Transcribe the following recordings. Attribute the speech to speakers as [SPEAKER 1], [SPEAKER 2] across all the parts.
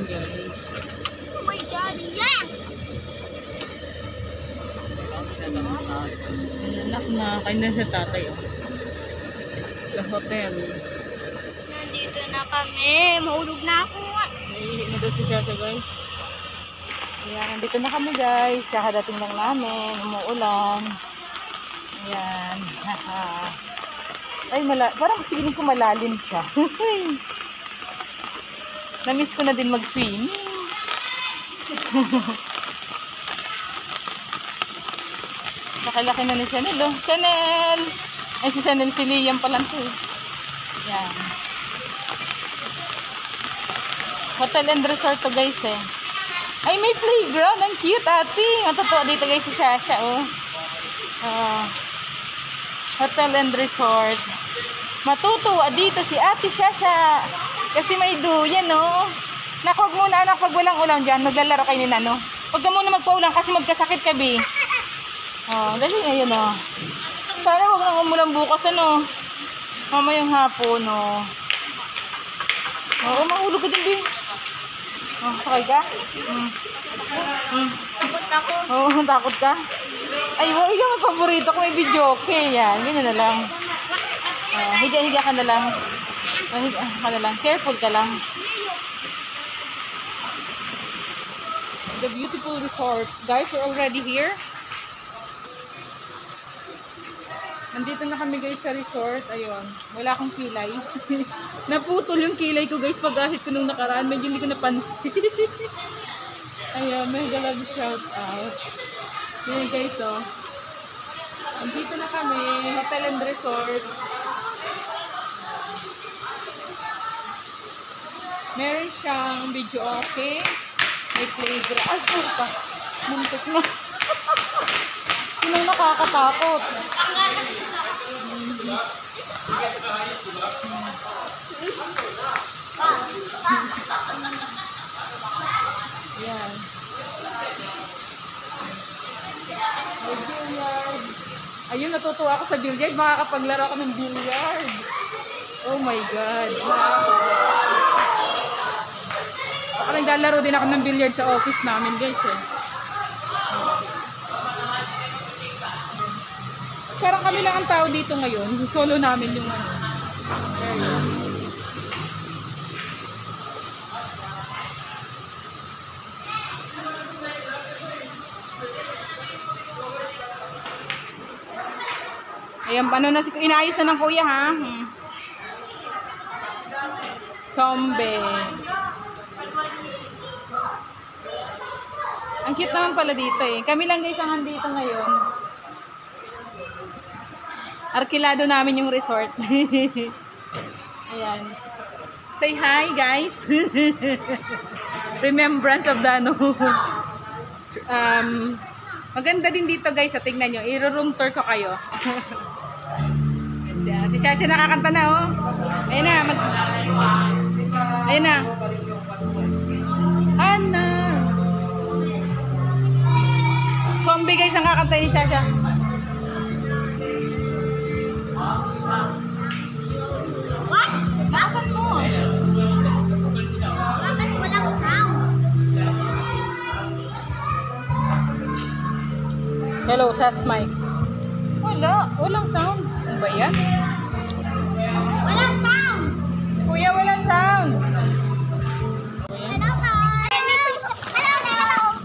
[SPEAKER 1] guys.
[SPEAKER 2] Oh my God, yeah!
[SPEAKER 1] Anak na, kain na sa tatay. Oh. Sa hotel.
[SPEAKER 2] Nandito na kami. Mahulog na ako.
[SPEAKER 1] Naihi na daw si Shasha guys. Ayan, nandito na kami guys. Kakadating lang namin. Umuulan. Ayan. Ay, parang feeling ko malalim siya. Namiss ko na din mag-swimming. Laki-laki na ni Chanel. Oh. Chanel! Ay, si Chanel, si Liam pala ito. Ayan. Hotel and resort to guys eh. Ay, may playground. Ang cute ate. Matutuwa dito guys si Shasha. Oh. Hotel and resort. Matutuwa dito si ate Shasha. Kasi may duyan oh. Naku, huwag muna anak pag walang ulang dyan. Maglalaro kayo ni Nano. Huwag ka muna magpaulang kasi magkasakit ka bi. Oh, dali ayun oh. Sana huwag nang umulan bukas ano. Mamayang hapon oh. Oo, mahulog ka din bi. Oh, sakay ka?
[SPEAKER 2] Takot ako.
[SPEAKER 1] Oo, takot ka? Ay, wala yung paborito ko. May video okay yan. Ganyan na lang. Higa-higa ka na lang. Higa ka na lang. Careful ka lang. The beautiful resort. Guys, we're already here. Nandito na kami guys sa resort. Ayun. Wala akong kilay. Naputol yung kilay ko guys pag-ahit ko nung nakaraan. Medyo hindi ko napansin. Ayun. May galag shout out. Yan guys oh. Nandito na kami. Hotel and resort. Meron siyang video okay. May playground. Ay, puta. Muntik na. Sinong nakakatakot? Yan. May billiard. Ayun, natutuwa ako sa billiard. Makakapaglaro ako ng billiard. Oh my God. Ako naglalaro din ako ng billiard sa office namin guys eh. Parang kami lang ang tao dito ngayon. Solo namin yung area. Ayan, ano na, inaayos na ng kuya ha. Zombie. Ang cute naman pala dito eh. Kami lang guys ang nandito ngayon. Arkilado namin yung resort. Ayan. Say hi guys. Remembrance of the ano. Maganda din dito guys. Tingnan nyo. I-room tour ko kayo. Si Chacha nakakanta na oh. Ayun na. Ayun na. Ana. Zombie guys ang kakanta ni Chacha.
[SPEAKER 2] What? Nasaan mo? Bakit walang sound?
[SPEAKER 1] Hello, test mic. Walang sound. Ano ba yan?
[SPEAKER 2] Walang sound!
[SPEAKER 1] Kuya, walang sound.
[SPEAKER 2] Hello, guys! Hello!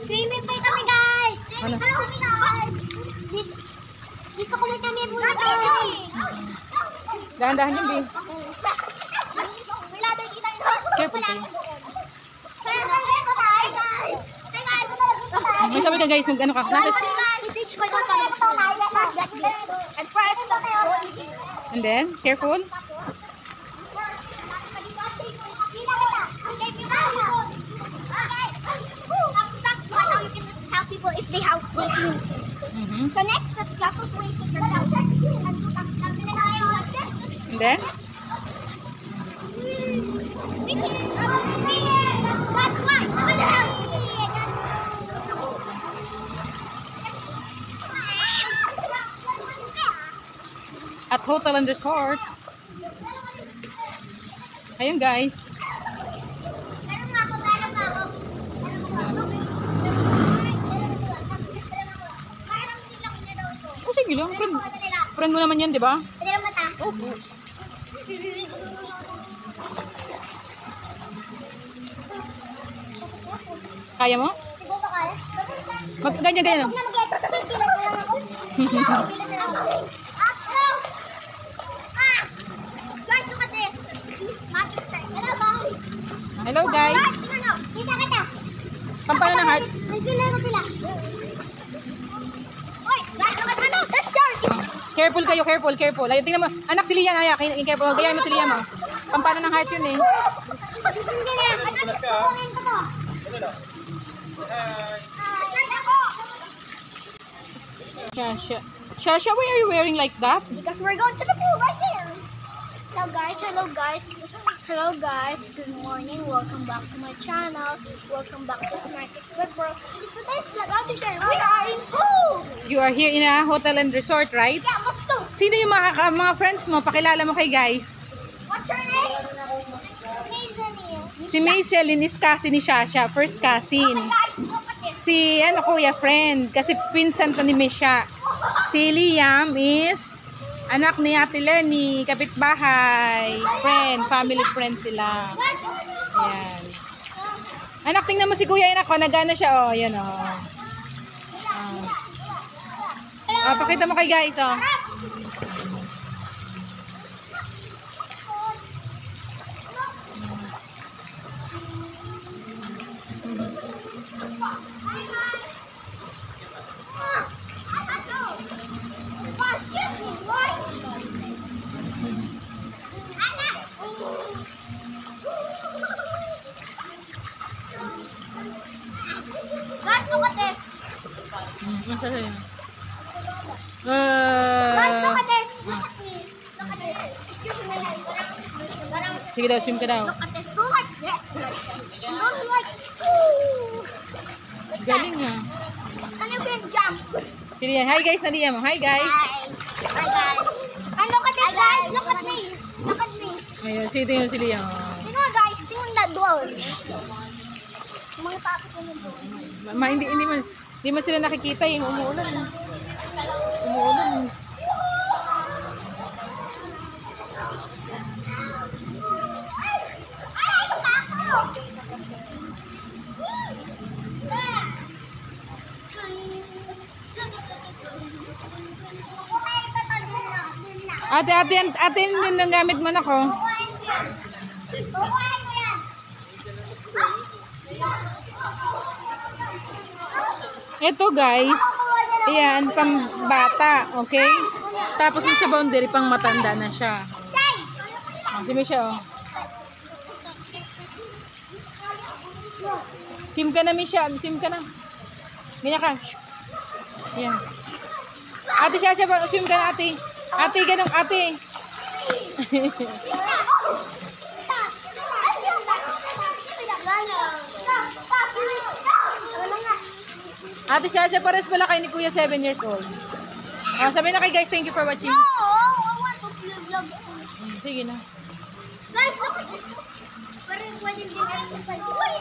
[SPEAKER 2] Swimming pool kami, guys!
[SPEAKER 1] Ano?
[SPEAKER 2] Hello, guys! Dito kami guys!
[SPEAKER 1] Dahan-dahan yung bin.
[SPEAKER 2] Wala na kita yun!
[SPEAKER 1] Careful kayo.
[SPEAKER 2] Guys!
[SPEAKER 1] May sabi ka guys, mag ano ka?
[SPEAKER 2] I-teach ko yung paano get this. And first,
[SPEAKER 1] And then, careful.
[SPEAKER 2] People if they have those wings. So next, clap those wings with your tail.
[SPEAKER 1] And then,
[SPEAKER 2] That's one. What the hell?
[SPEAKER 1] at Hotel and Resort. Ayun guys.
[SPEAKER 2] Meron nga ako, meron nga ako. Parang nila ko na daw ito.
[SPEAKER 1] Oh, sige lang.
[SPEAKER 2] Meron ko kasi nila.
[SPEAKER 1] Friend mo naman yan, di ba?
[SPEAKER 2] Pwede lang mata.
[SPEAKER 1] Opo. Kaya mo?
[SPEAKER 2] Siguro ba kaya?
[SPEAKER 1] Ganyan.
[SPEAKER 2] Huwag na mag-get. Kilat ko lang ako. Guys, look at this. Magic trick. Hello, guys.
[SPEAKER 1] Hello guys.
[SPEAKER 2] Guys, tingnan nyo. Kita kita.
[SPEAKER 1] Pampano ng heart.
[SPEAKER 2] May pinero sila. Oy, guys, look at ano. The shark.
[SPEAKER 1] Careful kayo, careful. Ayun, tingnan mo. Anak si Lian, Aya. Careful. Gayahin mo si Lian mo. Pampano ng heart yun eh.
[SPEAKER 2] Hindi na. Kukunin ko to. Shark ako.
[SPEAKER 1] Shasha, why are you wearing like that?
[SPEAKER 2] Because we're going to the pool right there. Hello guys, good morning, welcome back to my channel, welcome back to Smartest Web World. Today's vlog out to share, we are in pool!
[SPEAKER 1] You are here in a hotel and resort, right?
[SPEAKER 2] Yeah, gusto!
[SPEAKER 1] Sino yung mga friends mo? Pakilala mo kay guys.
[SPEAKER 2] What's your name? Maisel.
[SPEAKER 1] Si Maisel is cousin ni Shasha, first cousin.
[SPEAKER 2] Okay guys, look at this.
[SPEAKER 1] Si kuya friend, kasi pinsan to ni Misha. Si Liam is anak ni Ate Lenny, kapitbahay, friend, family friend sila. Ayan. Anak, tingnan mo si kuya, anak ko, nagana siya, oh, yan, oh. Pakita mo kay guys, oh.
[SPEAKER 2] Guys, look at this.
[SPEAKER 1] Nasa sa'yo.
[SPEAKER 2] Guys, look at this. Look at me. Look at this. Excuse me.
[SPEAKER 1] Sige daw, swim ka daw.
[SPEAKER 2] Look at this. Do like this. Don't like. Ooh.
[SPEAKER 1] Galing ha.
[SPEAKER 2] Can you can jump?
[SPEAKER 1] Sige yan. Hi guys, naliya mo. Hi guys.
[SPEAKER 2] Hi. Hi guys. And look at this guys. Look at me. Look at me.
[SPEAKER 1] Ayun, sige tingnan si Liam.
[SPEAKER 2] Tingnan guys. Tingnan na doon. Mga tapos ko ng doon.
[SPEAKER 1] Hindi man sila nakikita yung umuulan. Umuulan.
[SPEAKER 2] Ay, tako!
[SPEAKER 1] Ate, din ang gamit mo na ko. Ito guys, ayan, pang bata, okay? Tapos yung sa boundary, pang matanda na siya. Simi siya, oh. Sim ka na, Misha. Sim ka na. Ganyan ka. Ayan. Ate siya, sim ka na, ate. Ate, ganun, ate. Ate siya, pares pala kayo ni Kuya 7 years old. Sabi na kay guys, thank you for watching. Sige na.
[SPEAKER 2] Guys, look at this. Parang pwedeng din sa side. Uy!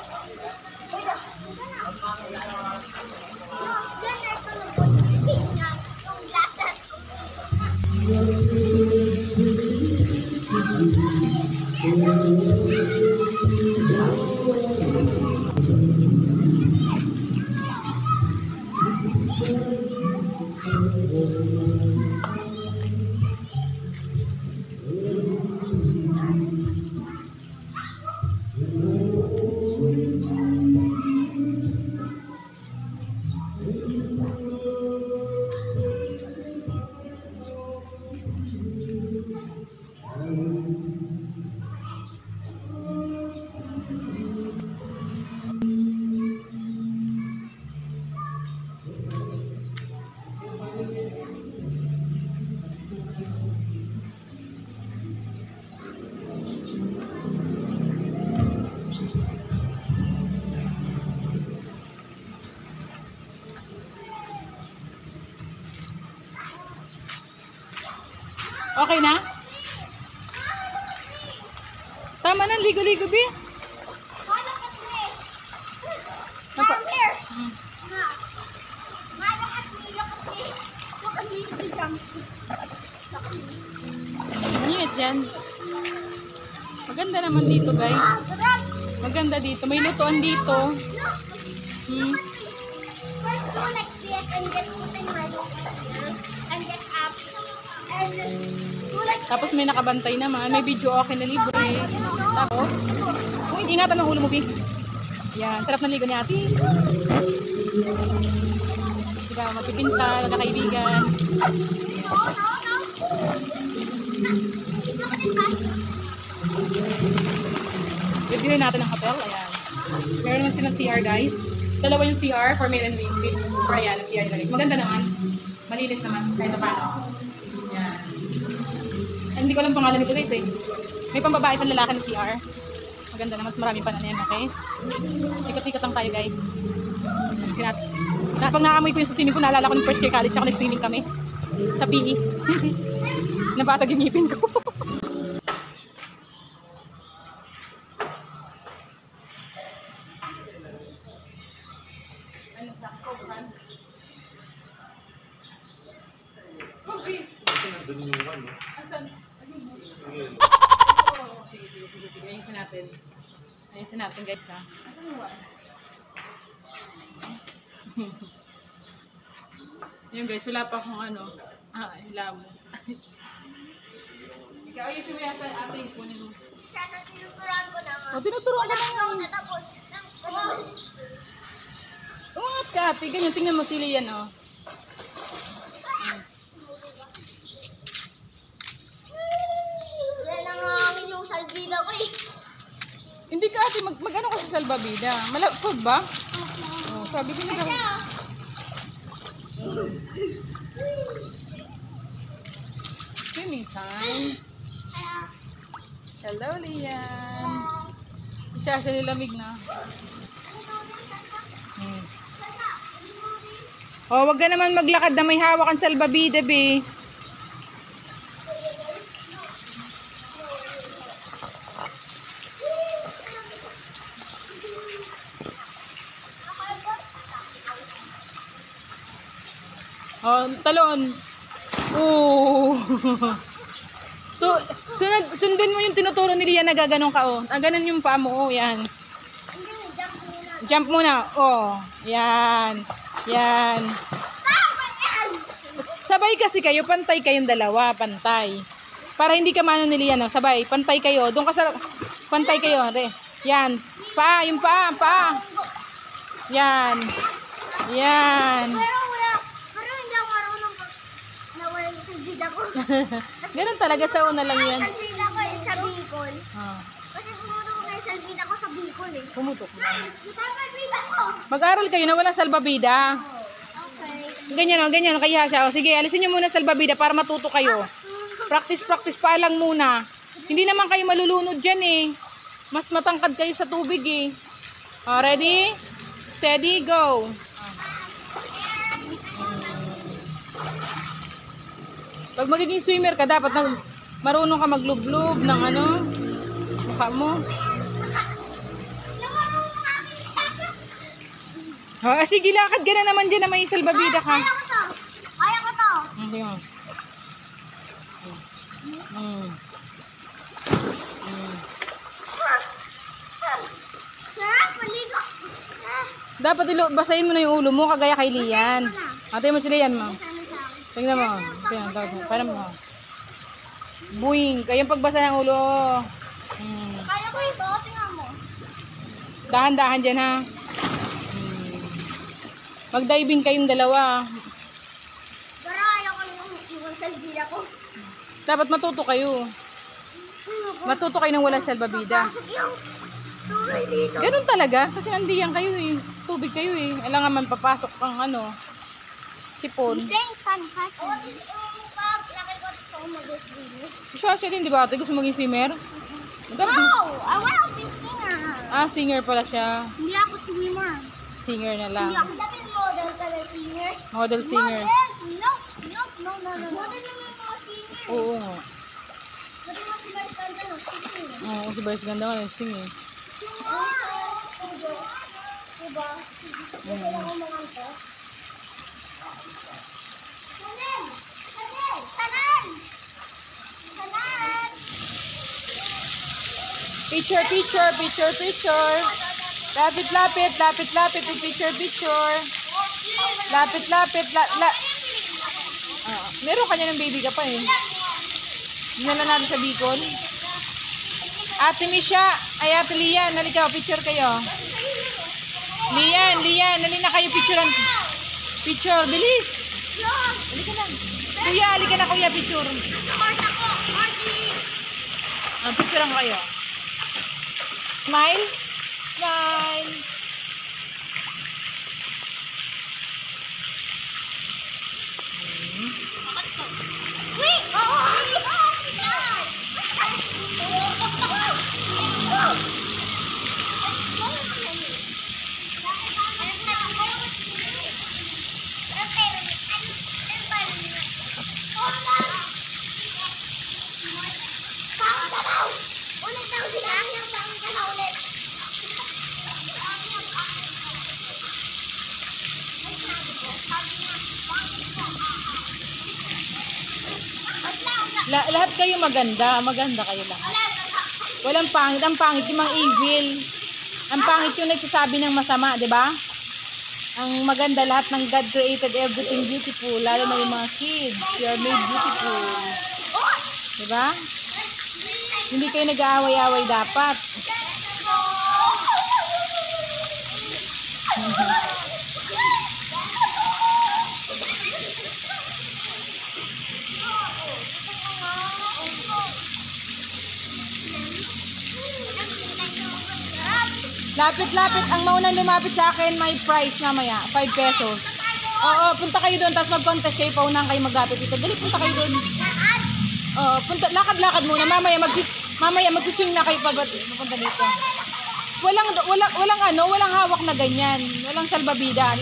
[SPEAKER 2] Diyan na ito ng yung glasses. Okay na?
[SPEAKER 1] Tama na, ligo-ligo, Bi.
[SPEAKER 2] Oh, look at me.
[SPEAKER 1] Napa-
[SPEAKER 2] Come here.
[SPEAKER 1] Hmm.
[SPEAKER 2] Ma. Ma, look at me. Look at me. Look at me. Look at me. Look at me.
[SPEAKER 1] Init yan. Maganda naman dito, guys.
[SPEAKER 2] Ah, sarap.
[SPEAKER 1] Maganda dito. May lutuan dito.
[SPEAKER 2] Look.
[SPEAKER 1] Hmm.
[SPEAKER 2] First go like this and get something ready. And get up. And do like
[SPEAKER 1] Tapos may nakabantay naman. May video okay na libre. Tapos, ingatan ng ulo mo, Bi. Yan. Sarap ng ligo ni ate. Sila magpipinsan, magkakaibigan.
[SPEAKER 2] no, no, no. Look at this guys.
[SPEAKER 1] Reviewin natin ang hotel. Ayan. Meron naman silang CR, guys. Dalawa yung CR for male and female. For ayan, ang CR nila. Maganda naman. Malinis naman. Kahit na paano. Ayan. Ay, hindi ko alam pangalan nito, guys, eh. May pambabae pang lalaki ng CR. Maganda naman. Maraming pa na yan, okay? Ikot-ikot lang tayo, guys. Pag naamoy ko yung sa swimming pool, naalala ko ng first year college, ako nag-swimming kami. Sa PE. Nabasag yung ngipin ko. Ano sa koban? Okay.
[SPEAKER 3] Nandun yung ano.
[SPEAKER 1] Asan?
[SPEAKER 3] Ayun.
[SPEAKER 1] Oh, sige. Ayusin natin. Ayusin natin, guys, ha. Yun, guys, wala pa akong ano. Lamos. Ikaw, ayusin mo yata ate yung kunin mo.
[SPEAKER 2] Sana tinuturuan ko na nga.
[SPEAKER 1] O, tinuturuan ka na
[SPEAKER 2] Wala
[SPEAKER 1] nga.
[SPEAKER 2] na tapos.
[SPEAKER 1] Umangat ka, ate. Ganyan, tingnan mo sila yan, oh.
[SPEAKER 2] Wala nangangangin yung salbida ko eh.
[SPEAKER 1] Hindi ka, ate. Mag-ano ka sa salbabida? Malapag ba? Oh, sabi ko na
[SPEAKER 2] Siya.
[SPEAKER 1] swimming time. Hello, Lian. Siya nilamig na. Oh, wag ka naman maglakad na may hawak ang salbabida, be. Oh, talon. Oh. Sundin mo yung tinuturo ni Lian na gaganong ka, oh. Ganon yung paa mo, oh, yan.
[SPEAKER 2] Hindi, jump muna.
[SPEAKER 1] Jump muna. Oh, yan. Yan. Sabay kasi kayo, pantay kayong dalawa, pantay. Para hindi ka mano ni Lian, oh. Sabay, pantay kayo. Doon ka sa, pantay kayo, re. Yan. Paa, yung paa, paa. Yan. Yan.
[SPEAKER 2] Pero hindi ako marunong nawala yung salbida ko.
[SPEAKER 1] Ganun talaga, sa una lang yan.
[SPEAKER 2] Salbida ko eh, sa Bicol.
[SPEAKER 1] Ah,
[SPEAKER 2] Kasi pumutok na yung salbida ko sa Bicol eh.
[SPEAKER 1] pumutok na.
[SPEAKER 2] Ito ang salbida ko.
[SPEAKER 1] Mag-aral kayo na walang salbabida.
[SPEAKER 2] Okay.
[SPEAKER 1] Ganyan, kaya siya. O, sige, alisin nyo muna salbabida para matuto kayo. Practice pa lang muna. Hindi naman kayo malulunod dyan eh. Mas matangkad kayo sa tubig eh. O, ready? Steady, go. Pag magiging swimmer ka, dapat marunong ka maglublob ng ano, mukha mo. Sige, lakad ka na naman dyan na may salbabida ka.
[SPEAKER 2] Kaya ko to. Kaya ko to.
[SPEAKER 1] Sige mo.
[SPEAKER 2] Sarap, maligo.
[SPEAKER 1] Dapat basahin mo na yung ulo mo, kagaya kay Lian. Ate mo si Lian, mo. Tingnan mo. Tingnan, para mo. Buing, kayong pagbasa ng ulo.
[SPEAKER 2] Kaya ko ito, tingnan mo.
[SPEAKER 1] Dahan-dahan dyan, ha. Mag-diving kayong dalawa.
[SPEAKER 2] Pero ayaw ko yung salbida ko.
[SPEAKER 1] Dapat matuto kayo. Matuto kayo ng walang salbabida.
[SPEAKER 2] Pasok yung tuloy dito.
[SPEAKER 1] Ganun talaga. Kasi nandiyan kayo eh. Tubig kayo eh. Alam nga papasok kang ano. Sipon.
[SPEAKER 2] Thanks, son. Pag laki ko gusto ko mag-swimmer.
[SPEAKER 1] Siya din, di ba? Ate, gusto maging swimmer?
[SPEAKER 2] No! I want to be singer.
[SPEAKER 1] Ah, singer pala siya.
[SPEAKER 2] Hindi ako swimmer.
[SPEAKER 1] Singer na lang.
[SPEAKER 2] Hindi ako dapat model ka na singer.
[SPEAKER 1] Model singer.
[SPEAKER 2] Model? No. Model naman mga singer.
[SPEAKER 1] Oo.
[SPEAKER 2] Pwede mo sila stand ano, singer.
[SPEAKER 1] Oo, si Bryce ganda nga sing eh.
[SPEAKER 2] Diba? Gusto lang umangante. Tanan! Tanan! Tanan! Tanan!
[SPEAKER 1] Picture, picture, picture, picture. Lapit, lapit, lapit, lapit, picture, picture. Lapit, lapit, meron kanya ng baby ka pa eh. Dinala natin sa Bicol. Ate Misha, ay Ate Lian, halika, picture kayo. Lian, hali na kayo, picturean. Picture, bilis. Halika na. Kuya, halika na kuya, picture. Picturean kayo. Smile. Smile.
[SPEAKER 2] Wait!
[SPEAKER 1] Lahat kayo maganda. Maganda kayo lahat. Walang pangit. Ang pangit yung mga evil. Ang pangit yung nagsasabi ng masama, di ba? Ang maganda lahat ng God created everything beautiful. Lalo na yung mga kids. You are made beautiful. Di ba? Hindi kayo nag-aaway-aaway dapat. Lapit-lapit. Ang maunang lumapit sa akin, may price mamaya. 5 pesos. Oo, punta kayo doon. Tapos mag-contest kayo. Paunang kayo maglapit dito. Dali, punta kayo doon. Oo, punta. Lakad-lakad muna. Mamaya magsiswing na kayo papunta dito. Walang hawak na ganyan. Walang salbabida.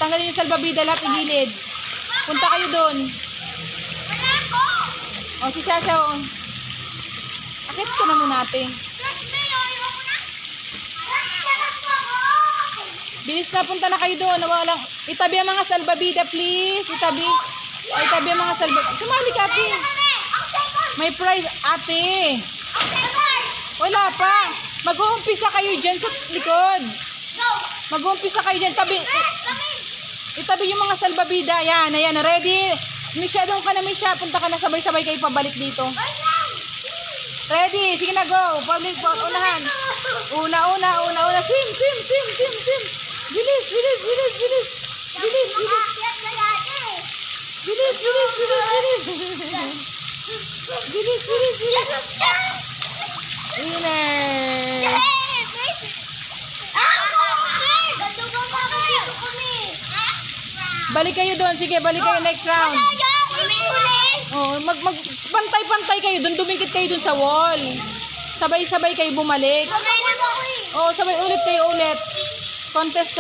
[SPEAKER 1] Tanggalin yung salbabida lahat igilid. Punta kayo doon. Si Sasha. Akit ka na muna natin. Bilis na, punta na kayo doon. Itabi ang mga salbabida, please. Itabi ang mga salbabida. Sumali ka, ate. May prize, ate. Wala pa. Mag-uumpisa kayo dyan sa likod. Mag-uumpisa kayo dyan. Itabi yung mga salbabida. Yan, ayan. Ready? Misha, doon ka na, Misha. Punta ka na, sabay-sabay kayo pabalik dito. Ready? Sige na, go. Public, unahan. Una. Swim. Bilis. Winner. Balik kayo doon. Sige, balik kayo next round. Pantay-pantay kayo doon. Dumikit kayo doon sa wall. Sabay-sabay kayo bumalik. Sabay ulit. Contest.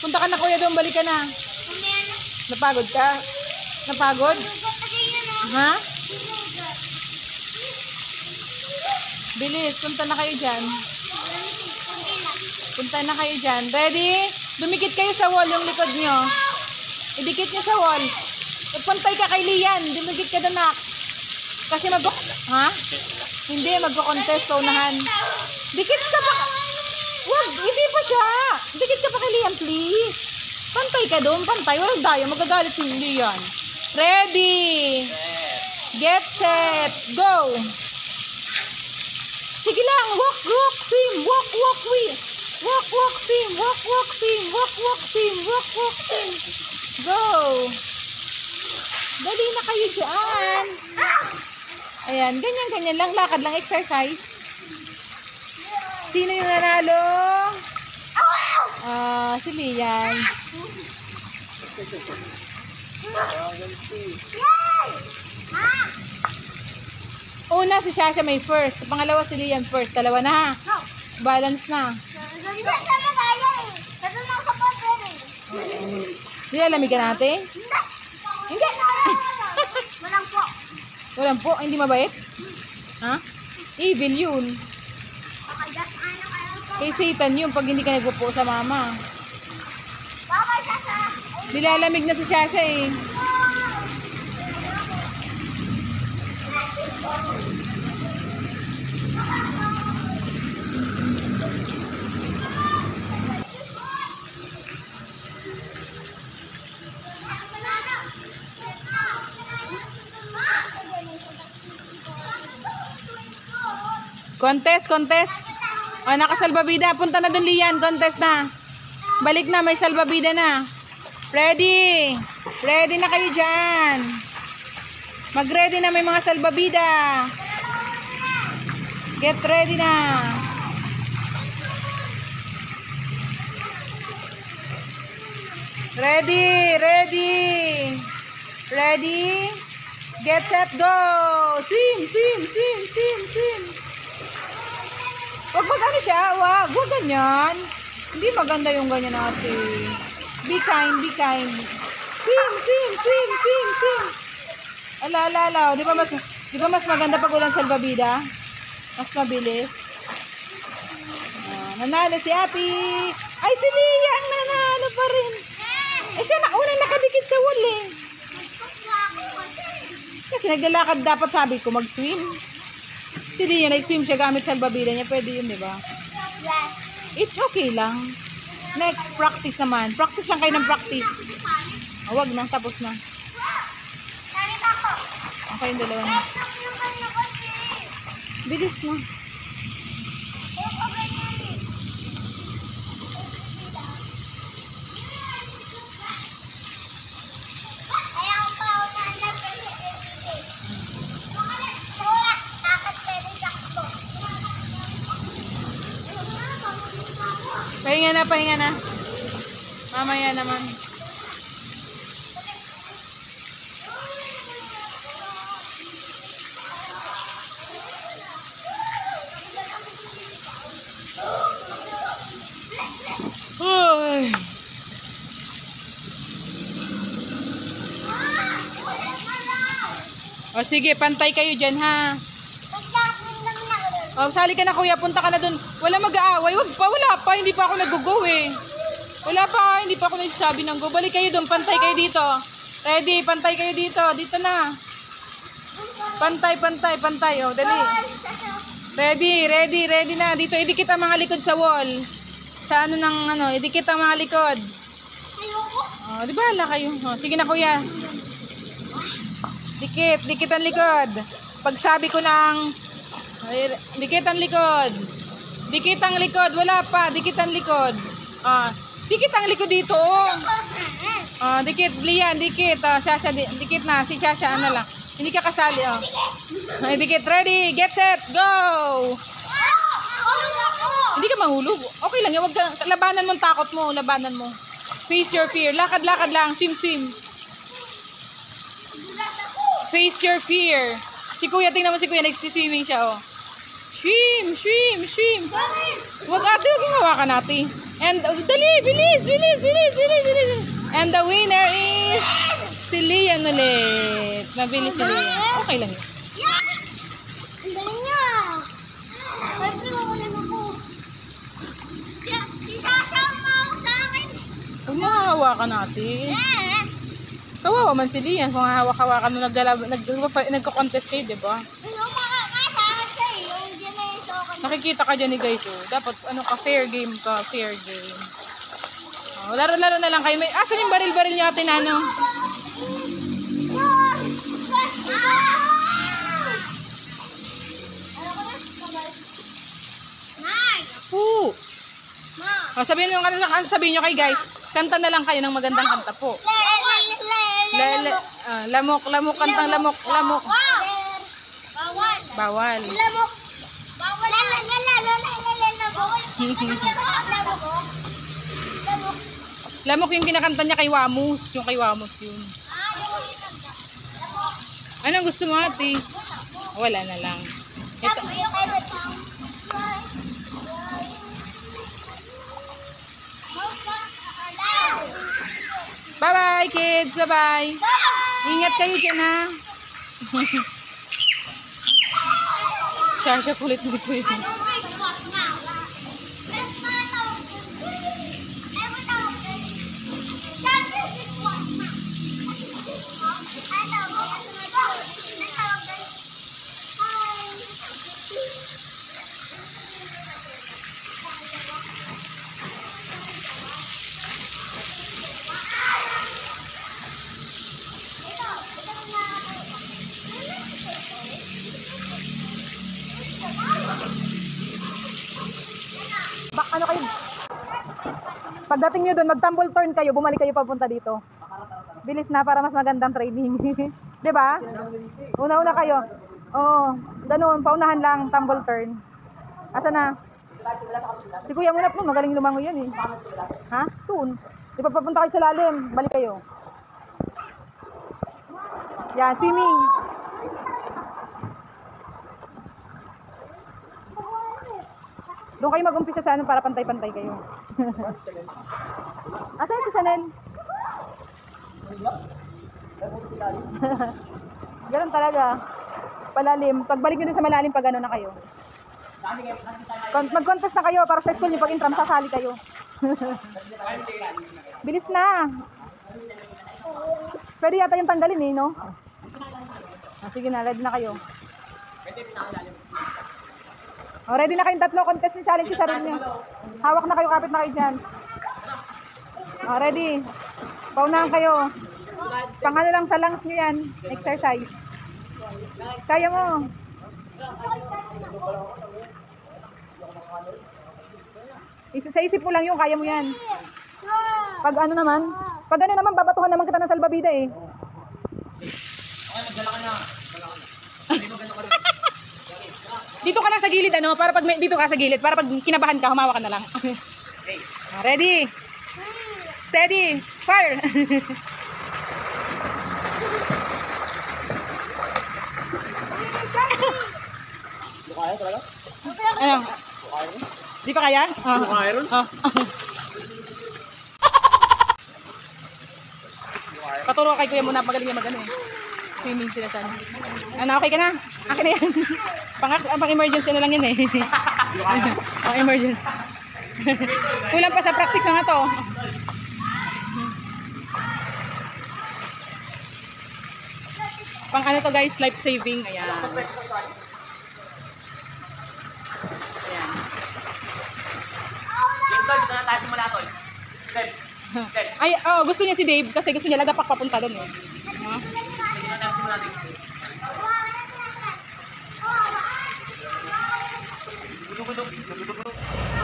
[SPEAKER 1] Punta ka na kuya doon, balik ka na. Napagod ka? Napagod? Ha? Bilis, punta na kayo dyan. Ready? Dumikit kayo sa wall yung likod nyo. Idikit nyo sa wall. Pantay ka kay Lian. Dumikit ka doon, nak. Kasi ha? Hindi, magko-contest paunahan. Dikit ka pa. Wag, hindi pa siya. Dikit ka pa kay Lian, please. Pantay ka doon, pantay. Walang daya, magagalit si Lian. Ready. Get set. Go. Sige lang. Walk, swim. Walk, swim. Walk, swim. Go. Dali na kayo dyan. Ayan, ganyan lang. Lakad lang, exercise. Sino yung nanalo? Si Lian. Una si Shasha may first. Pangalawa si Lian first. Dalawa na ha. Balance na. Nilalamig ka natin? Hindi.
[SPEAKER 2] Walang po.
[SPEAKER 1] Walang po? Hindi mabait? Ha? Evil yun.
[SPEAKER 2] Pakagat ano kayo.
[SPEAKER 1] Kay Satan yun pag hindi ka nagpupo sa mama.
[SPEAKER 2] Baka siya sa...
[SPEAKER 1] Nilalamig na si Shasha eh. Contest, contest. O, nakasalbabida. Punta na dun, Lian. Contest na. Balik na, may salbabida na. Ready. Ready na kayo dyan. Mag-ready na, may mga salbabida. Get ready na. Ready, ready. Ready. Get set, go. Swim, swim, swim, swim, swim. Wag ano siya, wag ganyan. Hindi maganda yung ganyan natin. Be kind, be kind. Swim, swim, swim, swim, swim. Ala. Di ba mas maganda pag walang salbabida? Mas mabilis. Nanalo si Ate. Ay, si Lia ang nanalo pa rin. Eh, siya na unang nakadikit sa wall eh. Kasi naglalakad dapat sabi ko mag-swim. Si Lia nag-swim siya gamit salbabida niya. Pwede yun, di ba?
[SPEAKER 2] Yes.
[SPEAKER 1] It's okay lang. Next, practice naman. Practice lang kayo ng practice. Wag na, tapos na.
[SPEAKER 2] Narito ako.
[SPEAKER 1] Okay yung dalawa na. Bilis na.
[SPEAKER 2] Kaya ang paunahan na wala, takot pwede sakto.
[SPEAKER 1] Pahinga na, pahinga na. Mamaya naman. Ay. O sige, pantay kayo dyan ha. O, sali ka na kuya, punta ka na dun. Wala mag-aaway, wala pa, hindi pa ako nag-go eh. Wala pa, hindi pa ako nagsasabi ng go. Balik kayo dun, pantay kayo dito. Ready, pantay kayo dito. Dito na. Pantay. O, dali. Ready na. Dito, idikit ang mga likod sa wall. Sa idikit ang mga likod. O, di ba, hala kayo. O, sige na kuya. Dikit ang likod. Pag sabi ko ng dikit ang likod. Dikit ang likod, wala pa. Dikit ang likod. Dikit ang likod dito. Dikit, Lian, dikit. Shasha, dikit na. Si Shasha, ano lang. Hindi ka kasali, Ay, dikit, ready, get set, go! Hindi ka mahulog. Okay lang, wag ka, labanan mo ang takot mo, labanan mo. Face your fear. Lakad lang, swim. Face your fear. Si kuya, tingnan mo si kuya, nagsiswimming siya, Swim. Wag ate, huwag yung hawakan natin. And, dali, bilis. And the winner is si Lian ulit. Mabilis si Lian. Okay lang yun.
[SPEAKER 2] Ang galing niya. Siyempre, makulim ako. Si Sasha ang mawag sa akin.
[SPEAKER 1] Huwag mo hawakan natin. Kawawa man si Lian kung hawak-hawakan mo nagko-contest kayo, di ba? Nakikita ka dyan ni guys, Dapat, fair game ka, fair game. Laro-laro na lang kayo. Asan yung baril-baril niya ate Nano? Sabihin nyo kay guys, kanta na lang kayo ng magandang kanta po. Lamok, kantang lamok. Bawal. Lamok yung kinakanta niya kay Wamus. Yung kay Wamus yun. Anong gusto mo ate? Wala na lang. Ito. Bye-bye kids. Bye-bye. Ingat kayo dyan ha. Sasha kulit mo ito.
[SPEAKER 2] I don't drink what now. That's not how every time Shut this what now. I know.
[SPEAKER 1] Ano kayo? Pagdating nyo doon, mag-tumble turn kayo, bumalik kayo papunta dito. Bilis na para mas magandang training. 'Di ba? Una-una kayo. Oo, ganoon, paunahan lang, tumble turn. Asa na? Si Kuya Munap nun, magaling lumangoy yan eh. Ha? Doon. Di pa papunta kayo sa lalim, balik kayo. Yan, swimming. Doon kayo mag-umpisa sa ano para pantay-pantay kayo. Asan si Chanel? Ganun talaga. Palalim. Pagbalik nyo din sa malalim pag ano na kayo. Mag-contest na kayo para sa school nyo pag intram, sasali kayo. Bilis na. Pwede yata yung tanggalin eh, no? Sige na, ready na kayo. Oh, ready na kayong tatlo, contest ni challenge sa sarili niyo. Hawak na kayo, kapit na kayo dyan. Oh, ready. Paunahan kayo. Pang ano lang sa lungs niyo yan. Exercise. Kaya mo. Sa isip mo lang yung kaya mo yan. Pag ano naman, babatuhan naman kita ng salbabida eh.
[SPEAKER 4] Okay, magdala ka na.
[SPEAKER 1] Dito ka lang sa gilid ano, para pag dito ka sa gilid, para pag kinabahan ka, humawa ka na lang. Ready? Steady. Fire.
[SPEAKER 4] Kaya talaga?
[SPEAKER 1] Ano? Di pa kaya?
[SPEAKER 4] Kaya ron?
[SPEAKER 1] Paturo kay Kuya muna, magaling niya mag-ano eh. Swimming sila sa ano. Ano, okay ka na? Akin na yan. Pang-emergency na lang yan eh. Pang-emergency. Kulang pa sa practice na nga to. Pang ano to guys, life saving. Ayan. Ayan.
[SPEAKER 4] Dito na tayo simula to. Dave.
[SPEAKER 1] Ay, oh, gusto niya si Dave kasi gusto niya lagapak papunta doon eh. Huh?
[SPEAKER 4] Dito na tayo simula dito.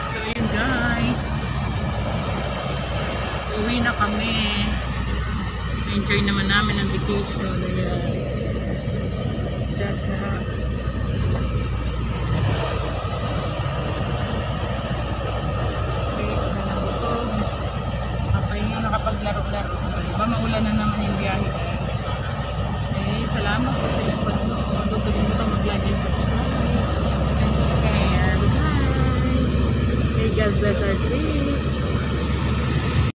[SPEAKER 1] So yun guys, uwi na kami. Enjoy naman namin ang vacation. Ayan. Sasha. Nakapaglaro-laro. Diba maulan na naman yung biyahe. Okay, salamat po sa inyong panonood. Huwag kalimutan mag-like and subscribe. And share. Bye! May God bless our dreams.